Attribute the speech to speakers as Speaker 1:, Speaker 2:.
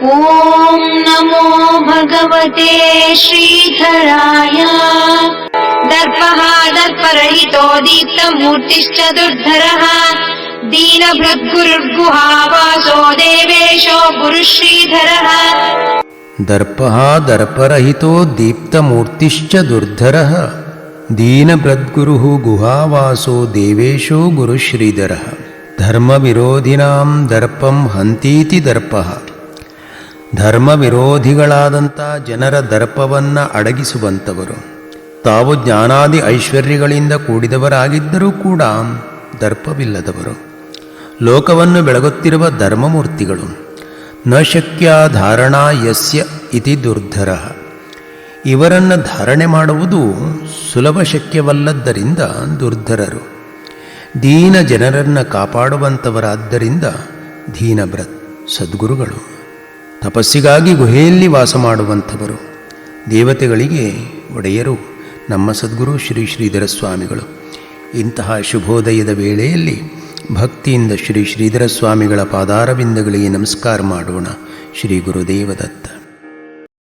Speaker 1: ಓಂ ನಮೋ ಭಗವತೆ ಶ್ರೀಧರಾಯ. ದರ್ಪಃ ದರ್ಪರಹಿತೋ ದೀಪ್ತಮೂರ್ತಿಶ್ಚ ದುರ್ಧರಃ ದೀನಭೃದ್ಗುರುರ್ಗುಹಾವಾಸೋ ದೇವೇಶೋ ಗುರುಶ್ರೀಧರಃ.
Speaker 2: ದರ್ಪಃ ದರ್ಪರಹಿತೋ ದೀಪ್ತಮೂರ್ತಿಶ್ಚ ದುರ್ಧರಃ ದೀನಭೃದ್ಗುರುಃ ಗುಹಾವಾಸೋ ದೇವೇಶೋ ಗುರುಶ್ರೀಧರಃ. ಧರ್ಮವಿರೋಧಿನಾಂ ದರ್ಪಂ ಹಂತೀತಿ ದರ್ಪಃ. ಧರ್ಮ ವಿರೋಧಿಗಳಾದಂಥ ಜನರ ದರ್ಪವನ್ನು ಅಡಗಿಸುವಂಥವರು. ತಾವು ಜ್ಞಾನಾದಿ ಐಶ್ವರ್ಯಗಳಿಂದ ಕೂಡಿದವರಾಗಿದ್ದರೂ ಕೂಡ ದರ್ಪವಿಲ್ಲದವರು. ಲೋಕವನ್ನು ಬೆಳಗುತ್ತಿರುವ ಧರ್ಮಮೂರ್ತಿಗಳು. ನ ಶಕ್ಯ ಧಾರಣಾ ಯಸ್ಯ ಇತಿ ದುರ್ಧರಃ. ಇವರನ್ನು ಧಾರಣೆ ಮಾಡುವುದು ಸುಲಭ ಶಕ್ಯವಲ್ಲದ್ದರಿಂದ ದುರ್ಧರರು. ದೀನ ಜನರನ್ನು ಕಾಪಾಡುವಂಥವರಾದ್ದರಿಂದ ದೀನಭೃತ್ ಸದ್ಗುರುಗಳು. ತಪಸ್ಸಿಗಾಗಿ ಗುಹೆಯಲ್ಲಿ ವಾಸ ಮಾಡುವಂಥವರು. ದೇವತೆಗಳಿಗೆ ಒಡೆಯರು ನಮ್ಮ ಸದ್ಗುರು ಶ್ರೀ ಶ್ರೀಧರ ಸ್ವಾಮಿಗಳು. ಇಂತಹ ಶುಭೋದಯದ ವೇಳೆಯಲ್ಲಿ ಭಕ್ತಿಯಿಂದ ಶ್ರೀ ಶ್ರೀಧರ ಸ್ವಾಮಿಗಳ ಪಾದಾರವಿಂದಗಳಿಗೆ ನಮಸ್ಕಾರ ಮಾಡೋಣ. ಶ್ರೀ ಗುರುದೇವದತ್ತ.